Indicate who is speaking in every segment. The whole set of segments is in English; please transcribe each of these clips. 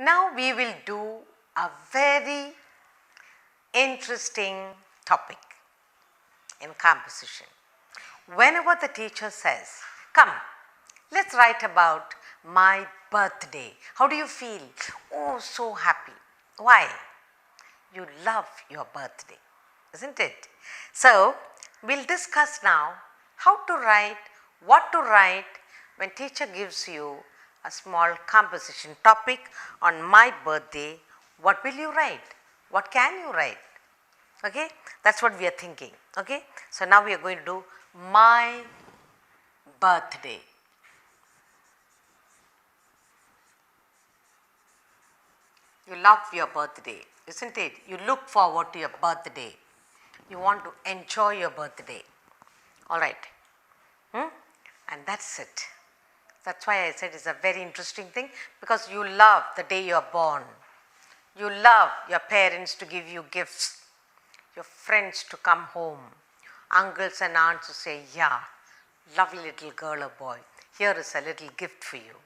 Speaker 1: Now we will do a very interesting topic in composition. Whenever the teacher says, come, let's write about my birthday. How do you feel? Oh, so happy. Why? You love your birthday, isn't it? So, we'll discuss now how to write, what to write when teacher gives you a small composition topic on my birthday. What will you write? What can you write? Okay, that's what we are thinking. Okay, so now we are going to do my birthday. You love your birthday, isn't it? You look forward to your birthday. You want to enjoy your birthday. All right. And that's it. That's why I said it's a very interesting thing, because you love the day you are born. You love your parents to give you gifts, your friends to come home, uncles and aunts to say, yeah, lovely little girl or boy, here is a little gift for you,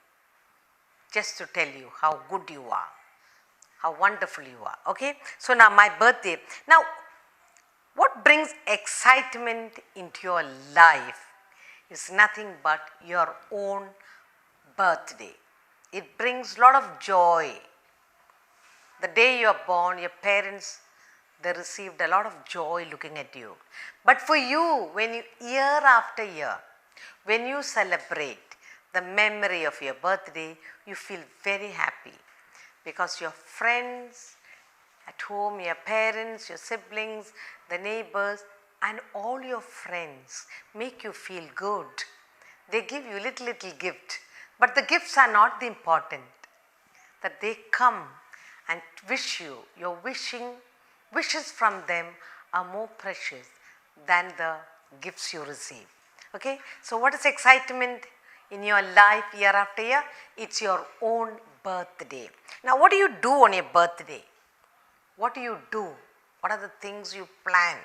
Speaker 1: just to tell you how good you are, how wonderful you are. Okay, so now my birthday. Now, what brings excitement into your life is nothing but your own birthday. It brings a lot of joy. The day you are born, your parents, they received a lot of joy looking at you. But for you, when you, year after year, when you celebrate the memory of your birthday, you feel very happy, because your friends at home, your parents, your siblings, the neighbors, and all your friends make you feel good. They give you little gift, but the gifts are not the important. That they come and wish you, your wishes from them are more precious than the gifts you receive. Okay, so what is excitement in your life year after year? It's your own birthday. Now, what do you do on your birthday? What do you do? What are the things you plan?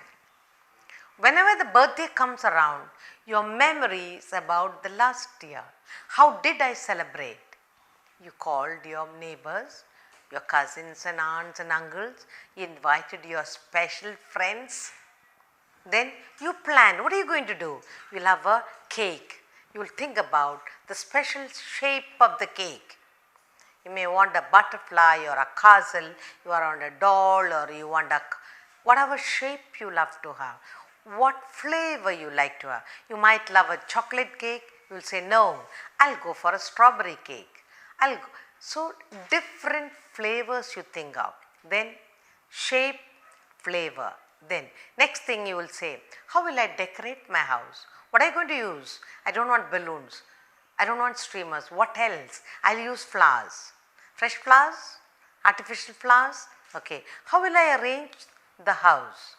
Speaker 1: Whenever the birthday comes around, your memories about the last year. How did I celebrate? You called your neighbors, your cousins and aunts and uncles, you invited your special friends. Then you planned. What are you going to do? You'll have a cake. You will think about the special shape of the cake. You may want a butterfly or a castle, you are on a doll, or you want a whatever shape you love to have, what flavor you like to have. You might love a chocolate cake, you will say no, I'll go for a strawberry cake. So different flavors you think of. Then shape, flavor. Then next thing you will say, how will I decorate my house? What are you going to use? I don't want balloons. I don't want streamers. What else? I'll use flowers. Fresh flowers? Artificial flowers? Okay. How will I arrange the house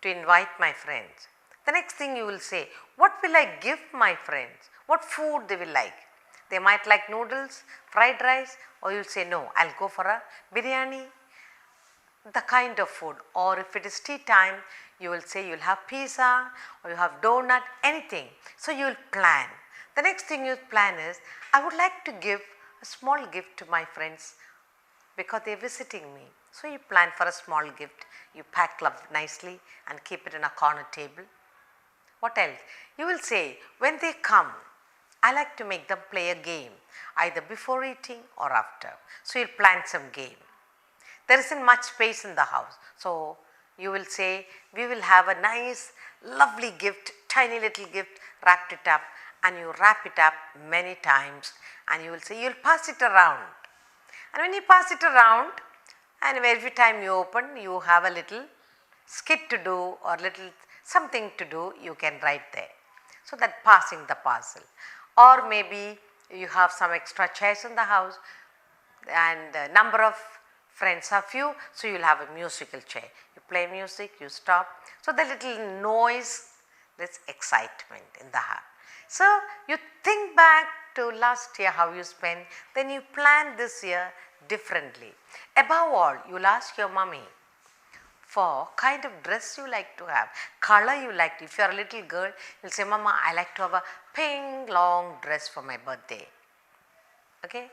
Speaker 1: to invite my friends? The next thing you will say, what will I give my friends? What food they will like? They might like noodles, fried rice, or you'll say no, I'll go for a biryani, the kind of food. Or if it is tea time, you will say you'll have pizza or you have donut, anything. So you will plan. The next thing you plan is, I would like to give a small gift to my friends because they are visiting me. So you plan for a small gift, you pack love nicely and keep it in a corner table. What else? You will say, when they come, I like to make them play a game, either before eating or after. So you'll plan some game. There isn't much space in the house. So you will say, we will have a nice, lovely gift, tiny little gift, wrapped it up, and you wrap it up many times, and you will say, you will pass it around. And when you pass it around, and every time you open, you have a little skit to do or little something to do, you can write there. So that passing the parcel. Or maybe you have some extra chairs in the house and a number of friends are few, so you will have a musical chair. You play music, you stop. So the little noise, there's excitement in the heart. So you think back to last year how you spent, then you plan this year differently. Above all, you will ask your mummy for kind of dress you like to have, color you like. If you are a little girl, you will say, Mama, I like to have a pink long dress for my birthday. Okay.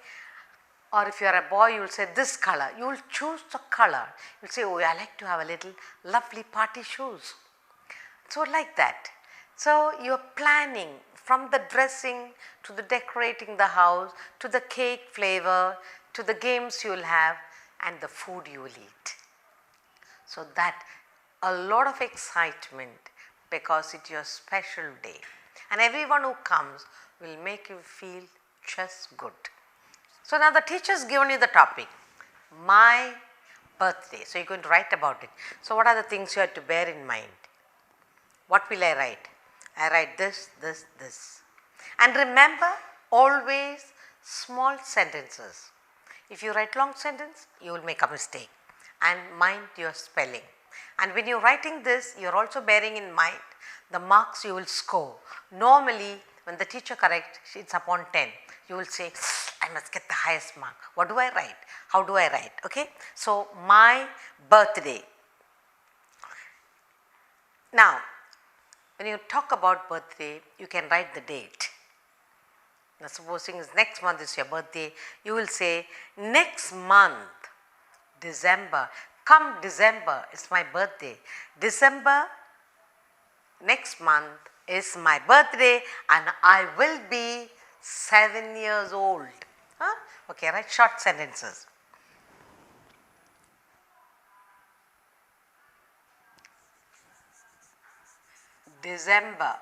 Speaker 1: Or if you are a boy, you will say this color. You will choose the color. You will say, oh, I like to have a little lovely party shoes. So like that. So you are planning from the dressing to the decorating the house, to the cake flavor, to the games you will have and the food you will eat. So that a lot of excitement because it's your special day. And everyone who comes will make you feel just good. So now the teacher has given you the topic, my birthday. So you are going to write about it. So what are the things you have to bear in mind? What will I write? I write this, this, this. And remember always small sentences. If you write long sentence, you will make a mistake. And mind your spelling. And when you are writing this, you are also bearing in mind the marks you will score. Normally, when the teacher corrects, it's upon 10. You will say, I must get the highest mark. What do I write? How do I write? Okay. So, my birthday. Now, when you talk about birthday, you can write the date. Now, supposing next month is your birthday, you will say next month, December. Come December, it's my birthday. December, next month is my birthday and I will be 7 years old. Huh? Okay, write short sentences. December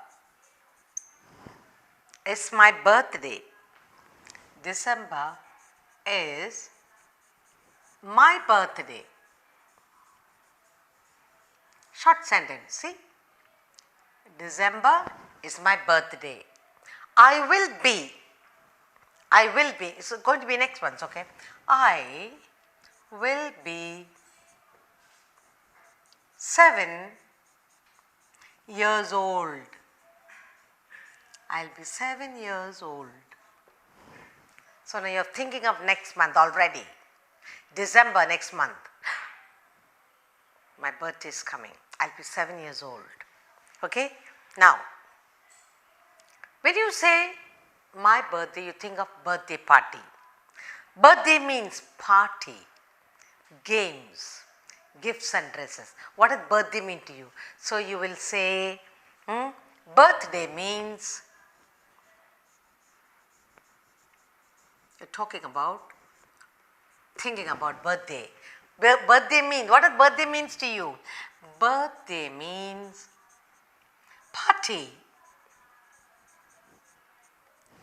Speaker 1: is my birthday. December is my birthday. Short sentence, see. December is my birthday. I will be. It's going to be next month, okay. I will be 7 years old. I'll be 7 years old. So now you're thinking of next month already. December next month. My birthday is coming. I'll be 7 years old. Okay. Now, when you say my birthday, you think of birthday party. Birthday means party, games, gifts and dresses. What does birthday mean to you? So you will say, birthday means you're talking about, thinking about birthday. Birthday means, what does birthday means to you? Birthday means party.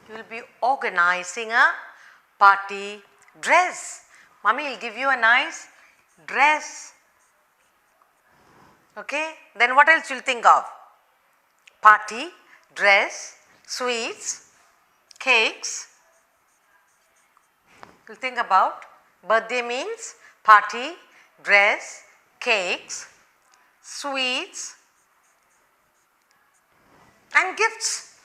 Speaker 1: You will be organizing a party dress. Mommy will give you a nice dress. Okay? Then what else you'll think of? Party, dress, sweets, cakes. You'll think about birthday means party, dress, cakes, sweets and gifts.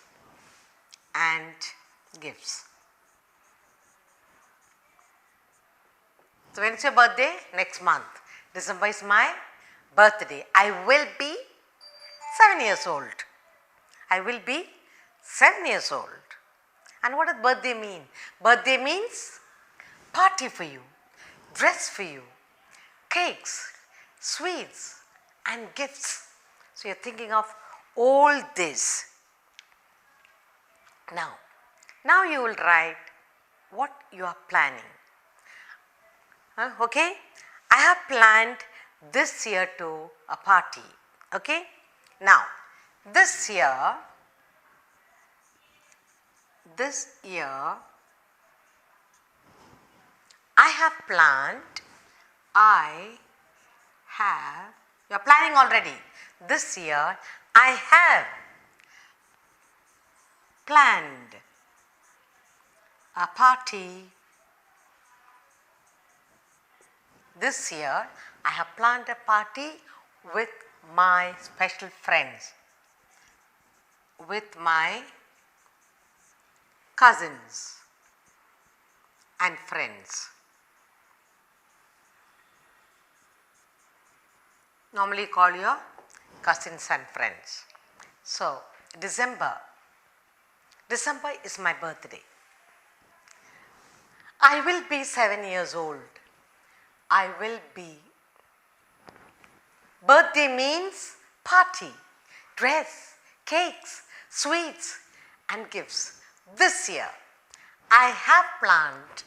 Speaker 1: So when is your birthday? Next month. December is my birthday. I will be 7 years old. I will be 7 years old. And what does birthday mean? Birthday means party for you, dress for you, cakes, sweets and gifts. So you're thinking of all this. Now you will write what you are planning. Okay? I have planned this year to a party. Okay? Now, this year I have planned, you are planning already. This year I have planned a party. This year I have planned a party with my special friends, with my cousins and friends. Normally call your cousins and friends. So, December is my birthday. I will be 7 years old. I will be. Birthday means party, dress, cakes, sweets and gifts. This year I have planned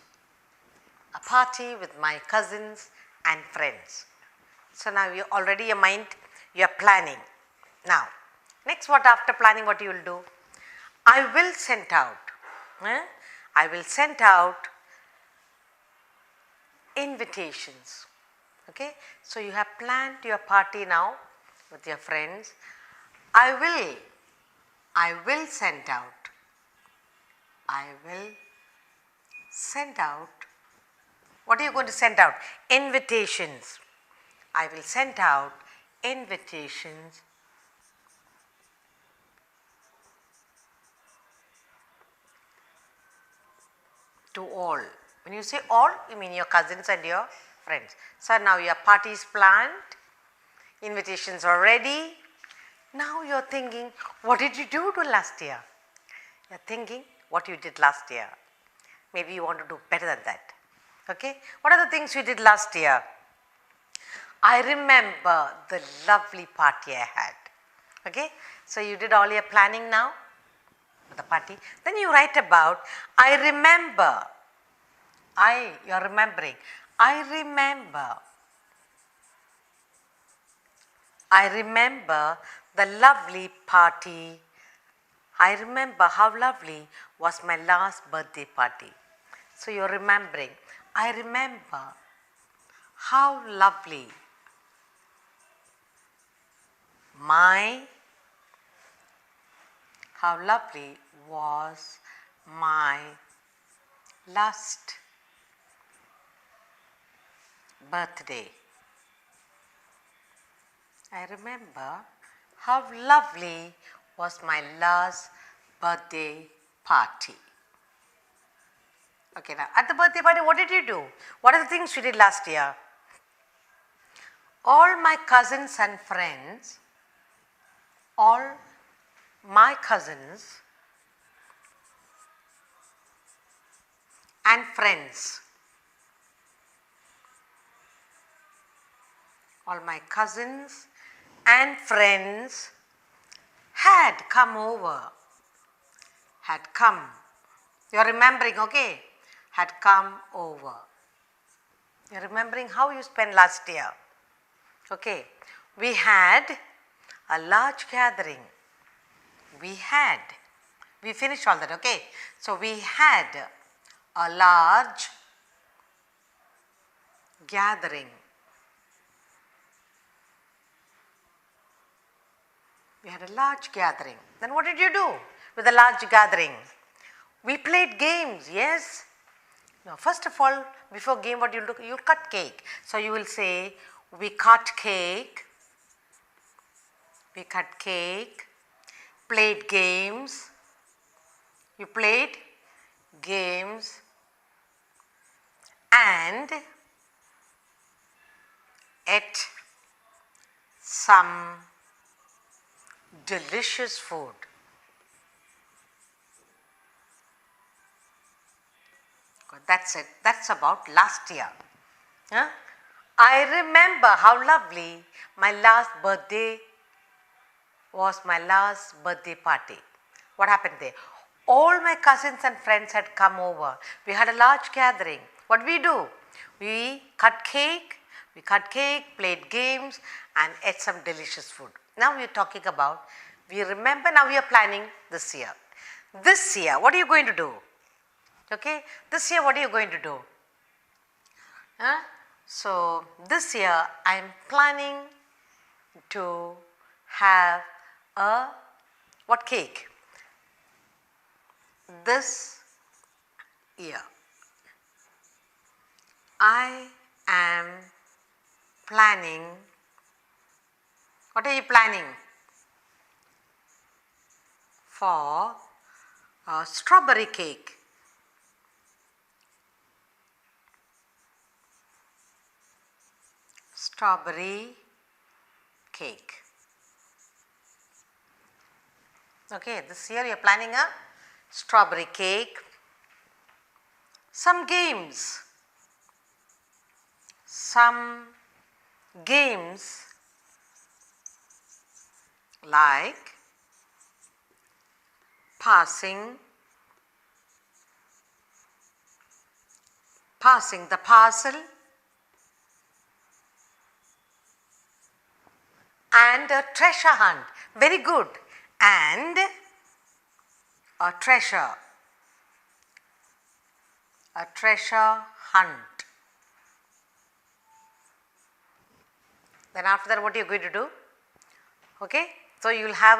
Speaker 1: a party with my cousins and friends. So now you already your mind, you are planning. Now, next what after planning what you will do? I will send out, I will send out invitations. Okay, so you have planned your party now with your friends. I will send out, I will send out, what are you going to send out? Invitations. I will send out invitations to all. When you say all, you mean your cousins and your friends. So now your party is planned, invitations are ready. Now you are thinking, what did you do last year? You are thinking what you did last year. Maybe you want to do better than that. Okay? What are the things you did last year? I remember the lovely party I had. Okay? So you did all your planning now for the party. Then you write about, I remember. You are remembering. I remember the lovely party. I remember how lovely was my last birthday party. So you are remembering. I remember how lovely was my last birthday. I remember how lovely was my last birthday party. Okay, now at the birthday party, what did you do? What are the things you did last year? All my cousins and friends, all my cousins and friends, all my cousins and friends had come over, had come. You are remembering, okay? Had come over. You are remembering how you spent last year. Okay. We had a large gathering. We finished all that, okay? So we had a large gathering. We had a large gathering. Then what did you do with a large gathering? We played games, yes. Now first of all, before game what you will do? You will cut cake. So you will say, we cut cake, played games, you played games and ate some delicious food. That's it. That's about last year. Huh? I remember how lovely my last birthday was, my last birthday party. What happened there? All my cousins and friends had come over. We had a large gathering. What did we do? We cut cake, played games and ate some delicious food. Now we are talking about, we remember, now we are planning this year. This year, what are you going to do? Okay, this year what are you going to do? So this year I am planning to have a what cake? This year I am planning, what are you planning? For a strawberry cake. Strawberry cake. Okay, this year you are planning a strawberry cake, some games. Some games like passing the parcel and a treasure hunt. Very good. And a treasure hunt. Then after that, what are you going to do? Okay, so you will have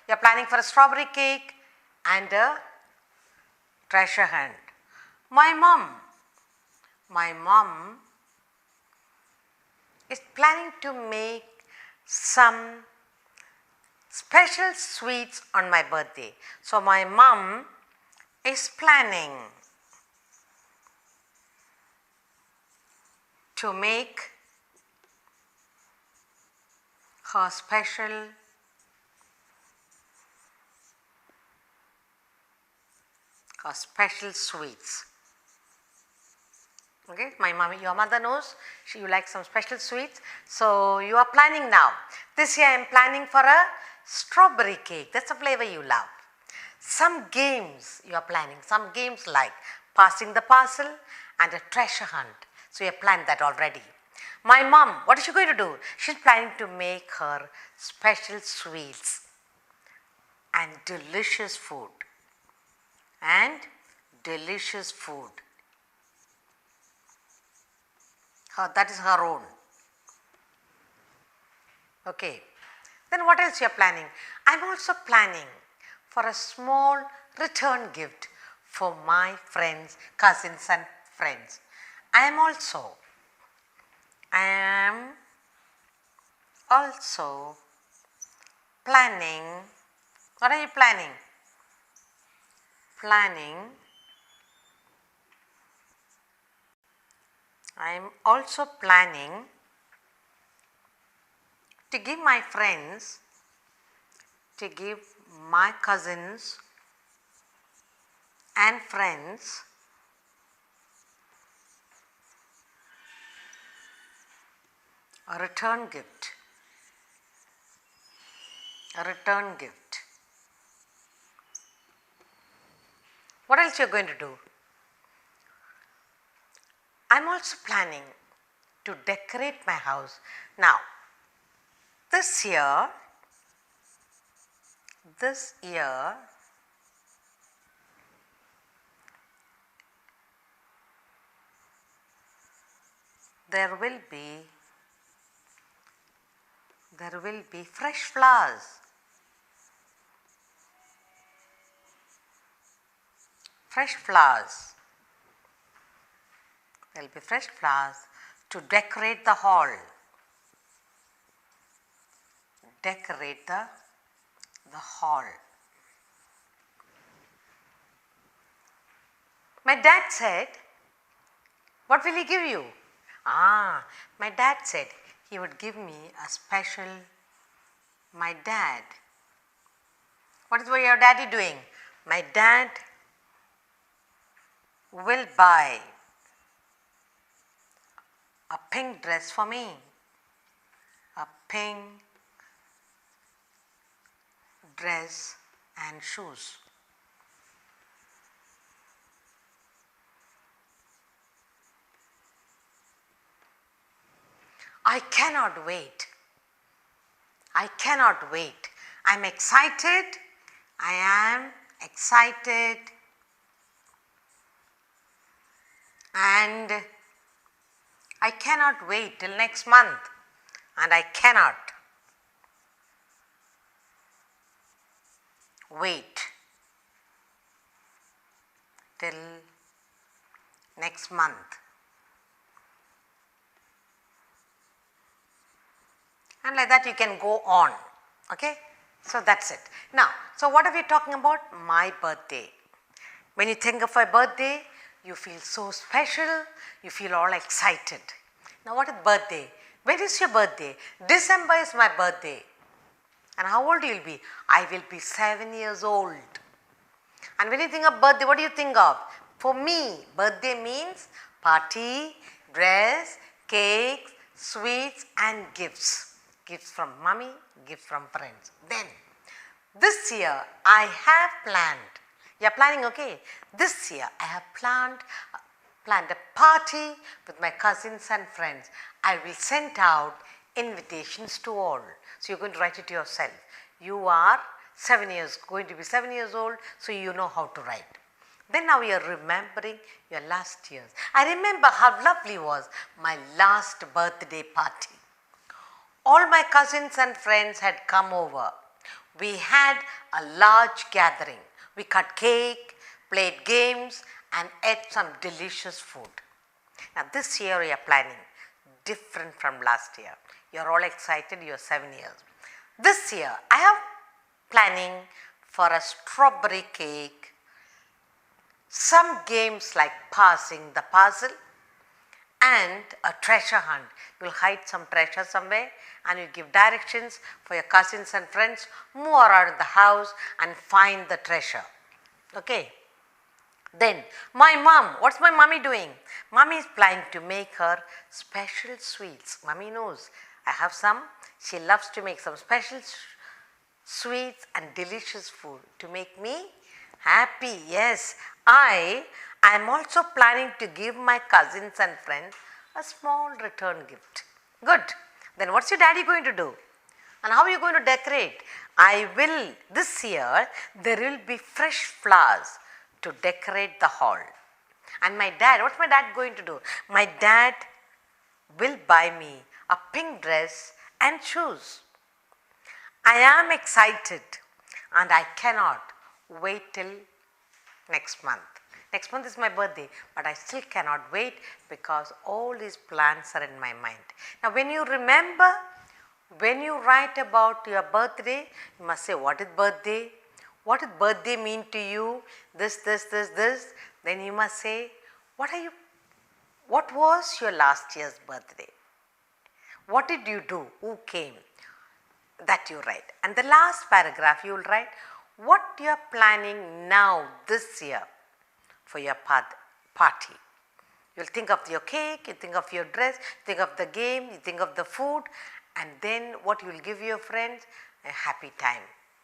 Speaker 1: you are planning for a strawberry cake and a treasure hunt. My mom is planning to make some special sweets on my birthday. So my mom is planning to make her special sweets. Okay, your mother knows you like some special sweets. So you are planning now. This year I am planning for a strawberry cake. That's a flavor you love. Some games you are planning. Some games like passing the parcel and a treasure hunt. So you have planned that already. My mom, what is she going to do? She's planning to make her special sweets and delicious food. That is her own. Okay. Then what else you are planning? I am also planning for a small return gift for my friends, cousins and friends. I am also planning. What are you planning? I am also planning to give my friends, to give my cousins and friends a return gift. What else you are going to do? I am also planning to decorate my house. Now, this year there will be fresh flowers. There will be fresh flowers to decorate the hall. My dad said, what will he give you? My dad said he would give me a special, my dad. What is your daddy doing? My dad will buy a pink dress for me. A pink dress and shoes. I cannot wait. I am excited. And I cannot wait till next month. And I cannot wait till next month. And like that you can go on. Okay. So that's it. Now, so what are we talking about? My birthday. When you think of a birthday, you feel so special, you feel all excited. Now what is birthday? When is your birthday? December is my birthday. And how old you will be? I will be 7 years old. And when you think of birthday, what do you think of? For me, birthday means party, dress, cakes, sweets and gifts. Gifts from mommy, gifts from friends. Then, this year I have planned, you are planning, okay? This year I have planned a party with my cousins and friends. I will send out invitations to all. So, you are going to write it yourself. You are going to be 7 years old, so you know how to write. Then now you are remembering your last years. I remember how lovely was my last birthday party. All my cousins and friends had come over. We had a large gathering. We cut cake, played games and ate some delicious food. Now this year we are planning different from last year. You are all excited, you are 7 years. This year I am planning for a strawberry cake, some games like passing the puzzle and a treasure hunt. You will hide some treasure somewhere and you give directions for your cousins and friends, move around the house and find the treasure. Okay. Then my mom, what's my mommy doing? Mommy is planning to make her special sweets. Mommy knows I have some. She loves to make some special sweets and delicious food to make me happy. Yes, I am also planning to give my cousins and friends a small return gift. Good. Then what's your daddy going to do? And how are you going to decorate? This year there will be fresh flowers to decorate the hall. And my dad, what's my dad going to do? My dad will buy me a pink dress and shoes. I am excited and I cannot wait till next month. Next month is my birthday, but I still cannot wait because all these plans are in my mind. Now when you remember, when you write about your birthday, you must say what is birthday? What does birthday mean to you? This. Then you must say, what was your last year's birthday? What did you do? Who came? That you write. And the last paragraph you will write what you are planning now this year for your party. You will think of your cake, you think of your dress, think of the game, you think of the food and then what you will give your friends, a happy time.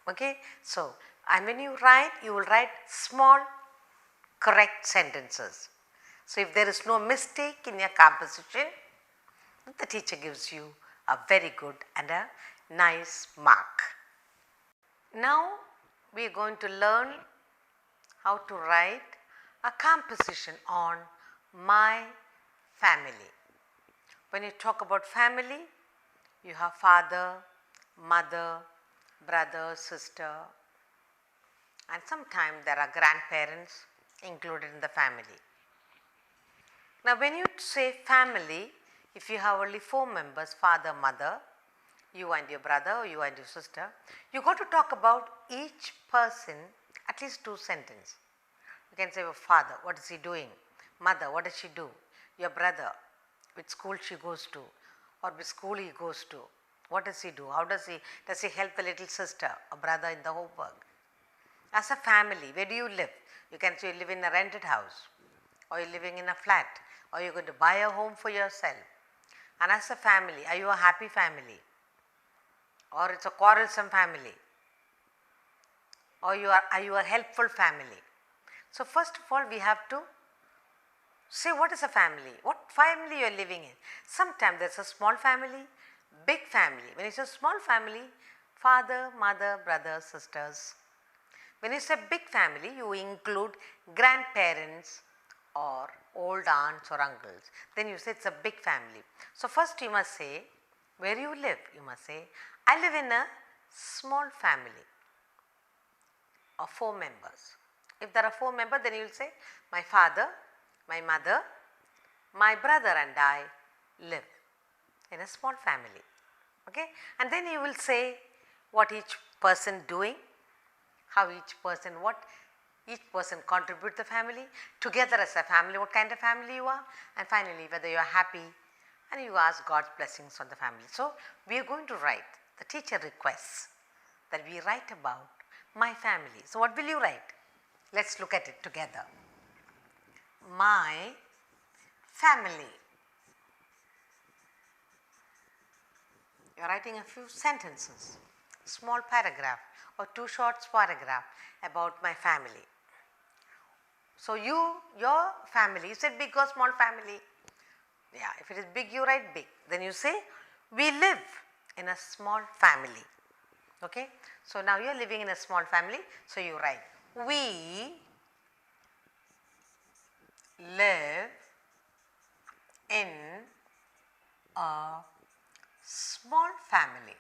Speaker 1: Okay. So, and when you write, you will write small correct sentences. So, if there is no mistake in your composition, the teacher gives you a very good and a nice mark. Now, we are going to learn how to write a composition on my family. When you talk about family, you have father, mother, brother, sister and sometimes there are grandparents included in the family. Now when you say family, if you have only 4 members, father, mother, you and your brother or you and your sister, you got to talk about each person at least 2 sentences. You can say your father, what is he doing? Mother, what does she do? Your brother, which school she goes to or which school he goes to. What does he do? How does he help the little sister or brother in the homework? As a family, where do you live? You can say you live in a rented house or you are living in a flat or you are going to buy a home for yourself. And as a family, are you a happy family or it's a quarrelsome family or are you a helpful family? So first of all we have to say what is a family, what family you are living in. Sometimes there is a small family, big family. When it is a small family, father, mother, brothers, sisters. When you say big family, you include grandparents or old aunts or uncles. Then you say it is a big family. So first you must say where you live. You must say I live in a small family of 4 members. If there are 4 members, then you will say my father, my mother, my brother and I live in a small family. Okay? And then you will say what each person doing, how each person contribute the family, together as a family, what kind of family you are, and finally whether you are happy and you ask God's blessings on the family. So, we are going to write, the teacher requests that we write about my family. So, what will you write? Let us look at it together. my family. You are writing a few sentences, small paragraph or two short paragraph about my family. So, your family, is it big or small family? Yeah, if it is big, you write big. Then you say, we live in a small family. Okay. So, now you are living in a small family. So, you write, we live in a small family.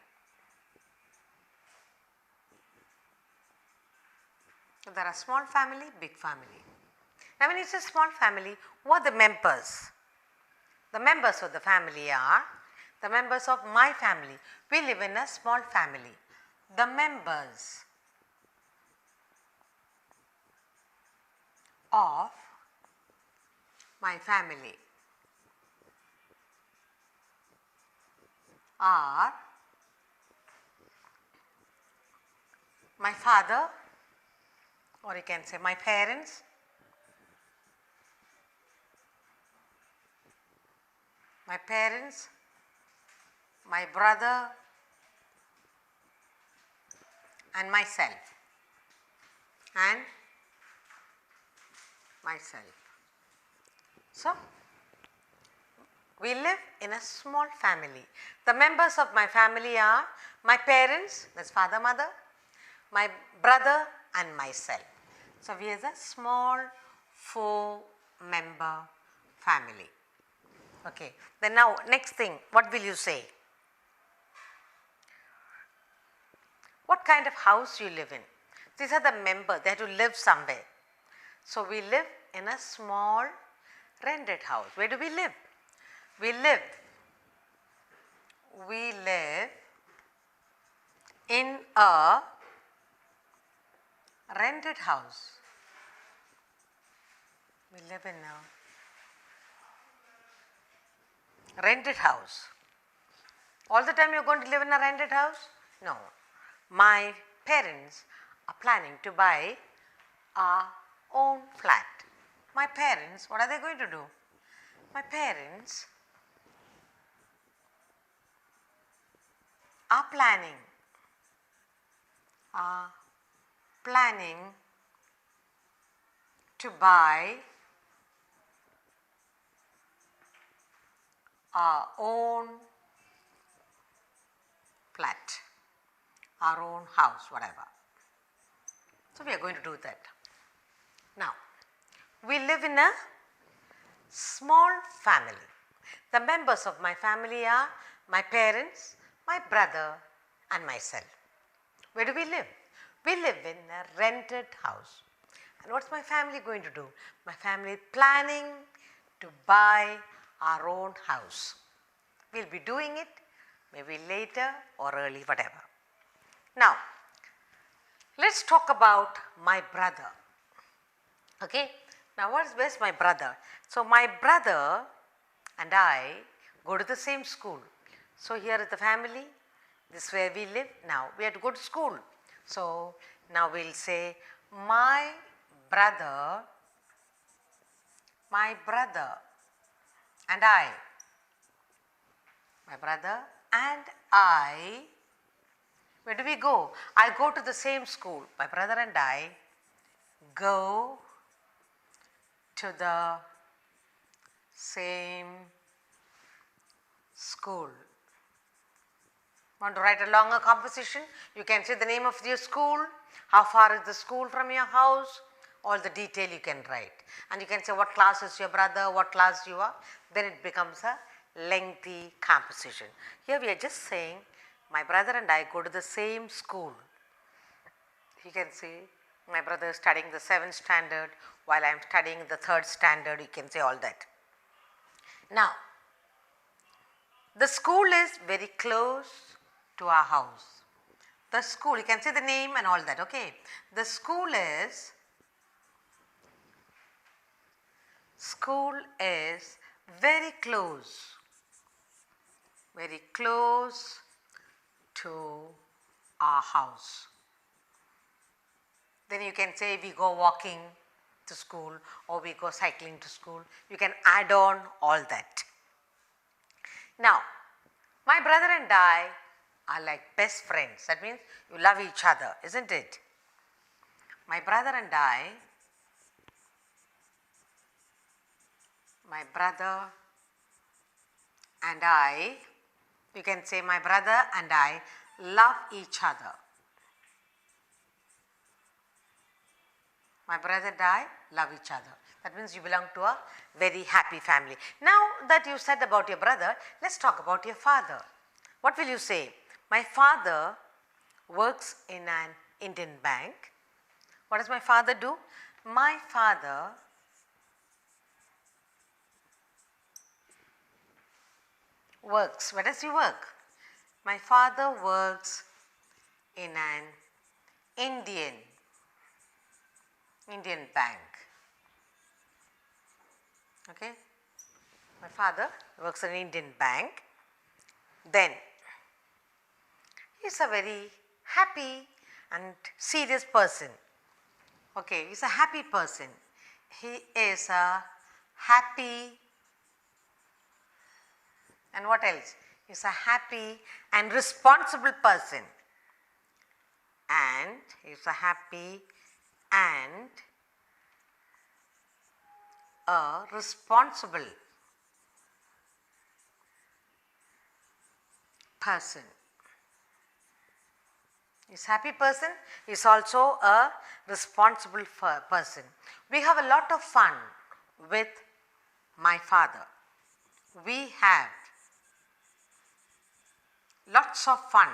Speaker 1: So, there are small family, big family. Now, when it is a small family, what are the members? The members of the family are the members of my family. We live in a small family. The members of my family are my father, or you can say my parents, my brother and myself. So, we live in a small family. The members of my family are my parents, that is father, mother, my brother and myself. So, we are a small 4-member family. Okay. Then now next thing, what will you say? What kind of house you live in? These are the members, they have to live somewhere. So, we live in a small rented house. Where do we live? We live in a rented house. We live in a rented house. All the time you are going to live in a rented house? No. My parents are planning to buy our own flat. My parents, what are they going to do? My parents are planning to buy our own flat, our own house, whatever. So, we are going to do that. Now, we live in a small family. The members of my family are my parents, my brother and myself. Where do we live? We live in a rented house. And what is my family going to do? My family is planning to buy our own house. We will be doing it maybe later or early, whatever. Now, let us talk about my brother. Okay. Now, where is my brother? So, my brother and I go to the same school. So, here is the family, this is where we live. Now, we have to go to school. So, now we will say my brother and I, where do we go? I go to the same school. My brother and I go to the same school. Want to write a longer composition? You can say the name of your school, how far is the school from your house, all the detail you can write. And you can say what class is your brother, what class you are, then it becomes a lengthy composition. Here we are just saying my brother and I go to the same school. You can say my brother is studying the 7th standard while I am studying the 3rd standard, you can say all that. Now, the school is very close to our house. The school, you can say the name and all that, okay. The school is very close to our house. Then you can say we go walking to school or we go cycling to school. You can add on all that. Now, my brother and I are like best friends. That means you love each other, isn't it? My brother and I you can say my brother and I love each other. My brother and I love each other. That means you belong to a very happy family. Now that you said about your brother, let's talk about your father. What will you say? My father works in an Indian bank. What does my father do? My father works. Where does he work? My father works in an Indian bank. Okay. My father works in an Indian bank. Then he is a very happy and serious person. Okay, he is a happy person. He is a happy, and what else? He is a happy and responsible person. And he is a happy and a responsible person. He is a happy person, he is also a responsible person. We have a lot of fun with my father. We have lots of fun.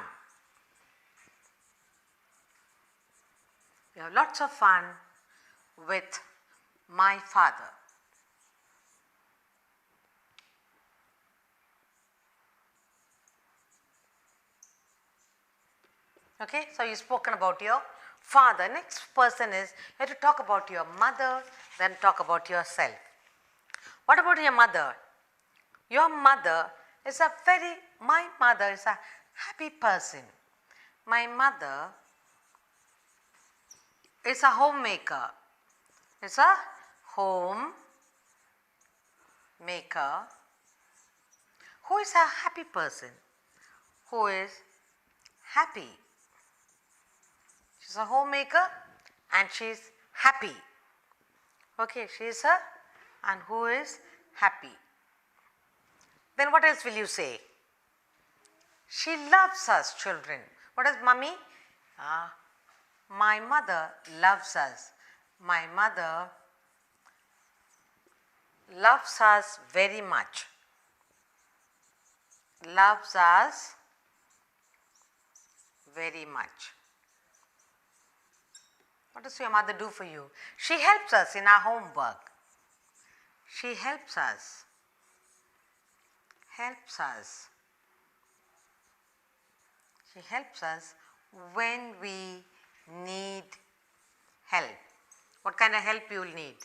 Speaker 1: We have lots of fun with my father. Okay, so you've spoken about your father. Next person is, you have to talk about your mother, then talk about yourself. What about your mother? Your mother is my mother is a happy person. My mother is a homemaker. Is a homemaker who is a happy person, who is happy. She is a homemaker and she is happy. Okay, she is and who is happy. Then what else will you say? She loves us children. What is mummy? My mother loves us. My mother loves us very much. Loves us very much. What does your mother do for you? She helps us in our homework. She helps us. She helps us when we need help. What kind of help you will need?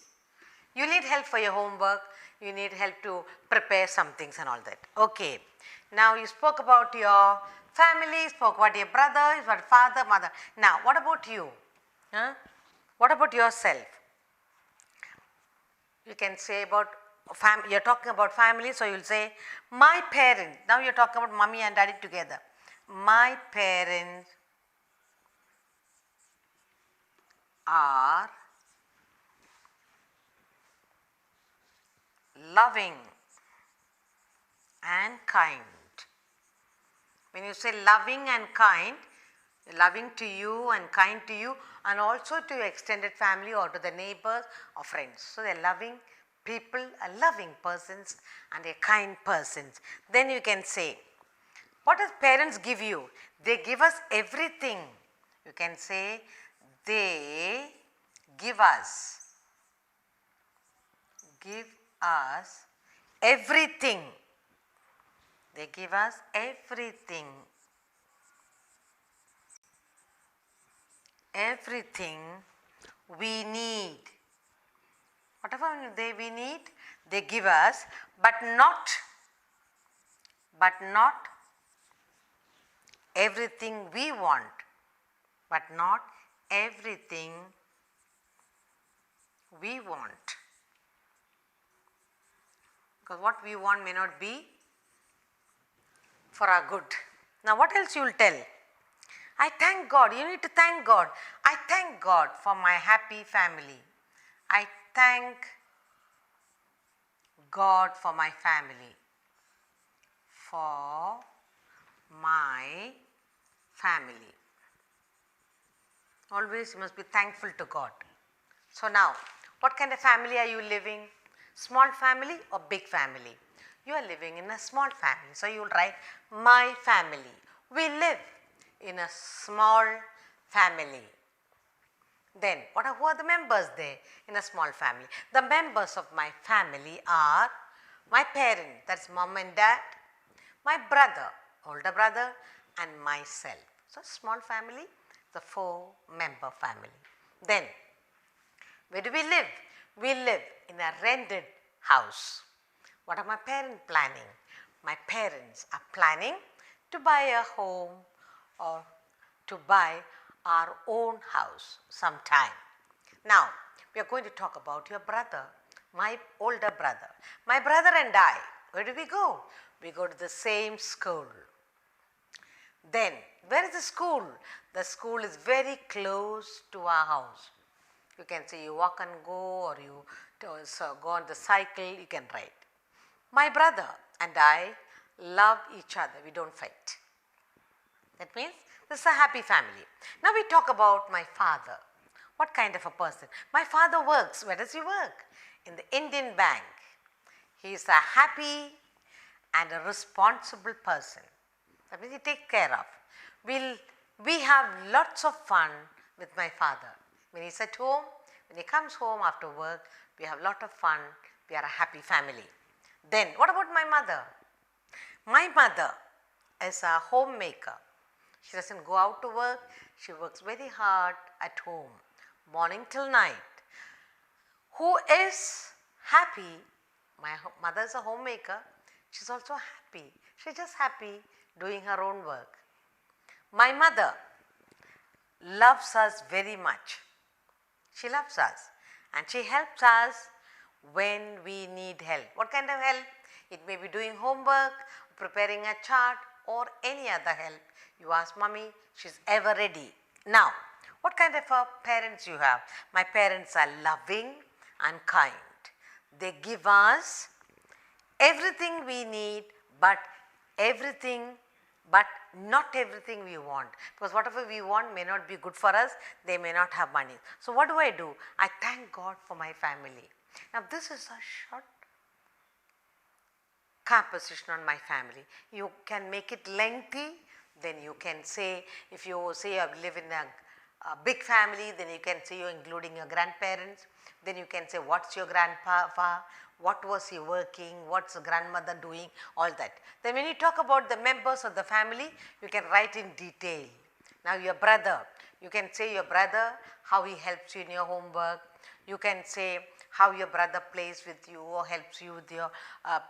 Speaker 1: You need help for your homework, you need help to prepare some things and all that. Okay. Now you spoke about your family, spoke about your brother, your father, mother. Now what about you? What about yourself? You can say about you are talking about family, so you will say my parents. Now you are talking about mummy and daddy together. My parents are loving and kind. When you say loving and kind, loving to you and kind to you, and also to your extended family or to the neighbors or friends. So they are loving people, are loving persons and they are kind persons. Then you can say, what does parents give you? They give us everything. You can say, they give us everything. They give us everything. Everything we need. Whatever we need, they give us, but not everything we want. But not everything we want, because what we want may not be for our good. Now what else you will tell? I thank God, you need to thank God. I thank God for my happy family. I thank God for my family. For my family. Always you must be thankful to God. So now, what kind of family are you living? Small family or big family? You are living in a small family. So you will write my family. We live in a small family. Then who are the members there in a small family? The members of my family are my parents, that's mom and dad, my brother, older brother, and myself. So small family, the 4-member family. Then where do we live? We live in a rented house. What are my parents planning? My parents are planning to buy a home or to buy our own house sometime. Now, we are going to talk about your brother, my older brother. My brother and I, where do we go? We go to the same school. Then, where is the school? The school is very close to our house. You can say you walk and go, or you go on the cycle, you can ride. My brother and I love each other, we don't fight. That means this is a happy family. Now we talk about my father. What kind of a person? My father works. Where does he work? In the Indian bank. He is a happy and a responsible person. That means he takes care of. We have lots of fun with my father. When he's at home, when he comes home after work, we have a lot of fun. We are a happy family. Then what about my mother? My mother is a homemaker. She doesn't go out to work. She works very hard at home, morning till night. Who is happy? My mother is a homemaker. She's also happy. She's just happy doing her own work. My mother loves us very much. She loves us and she helps us when we need help. What kind of help? It may be doing homework, preparing a chart, or any other help. You ask mommy, she's ever ready. Now, what kind of parents you have? My parents are loving and kind. They give us everything we need, but not everything we want, because whatever we want may not be good for us, they may not have money. So what do? I thank God for my family. Now this is a short composition on my family. You can make it lengthy, then you can say, if you say you live in a big family, then you can say you're including your grandparents, then you can say what's your grandpa, what was he working, what's the grandmother doing, all that. Then when you talk about the members of the family, you can write in detail. Now your brother, you can say your brother, how he helps you in your homework. You can say how your brother plays with you or helps you with your,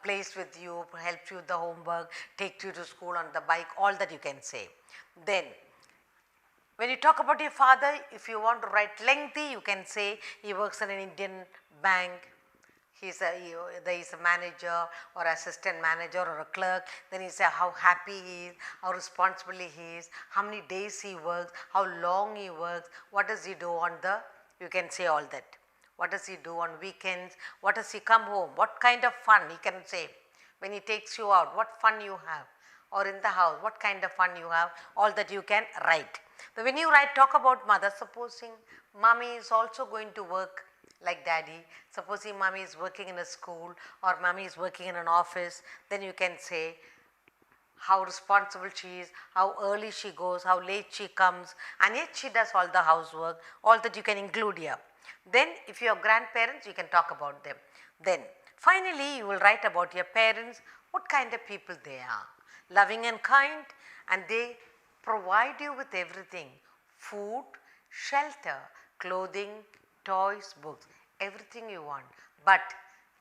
Speaker 1: plays with you, helps you with the homework, takes you to school on the bike, all that you can say. Then when you talk about your father, if you want to write lengthy, you can say he works in an Indian bank, he's a manager or assistant manager or a clerk. Then you say how happy he is, how responsible he is, how many days he works, how long he works, what does he do on the, you can say all that. What does he do on weekends, what does he come home, what kind of fun he can say. When he takes you out, what fun you have, or in the house, what kind of fun you have, all that you can write. So when you talk about mother, supposing mommy is also going to work like daddy, supposing mommy is working in a school or mommy is working in an office, then you can say how responsible she is, how early she goes, how late she comes, and yet she does all the housework, all that you can include here. Then if you have grandparents, you can talk about them. Then finally you will write about your parents, what kind of people they are, loving and kind, and they provide you with everything, food, shelter, clothing, toys, books, everything you want. But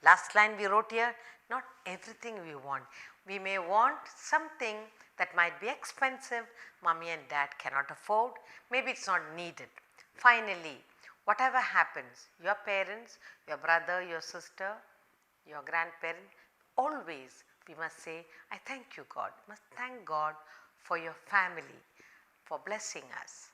Speaker 1: last line we wrote here, not everything we want. We may want something that might be expensive, mommy and dad cannot afford, maybe it's not needed. Finally, Whatever happens, your parents, your brother, your sister, your grandparent, always we must say, I thank you God, must thank God for your family, for blessing us.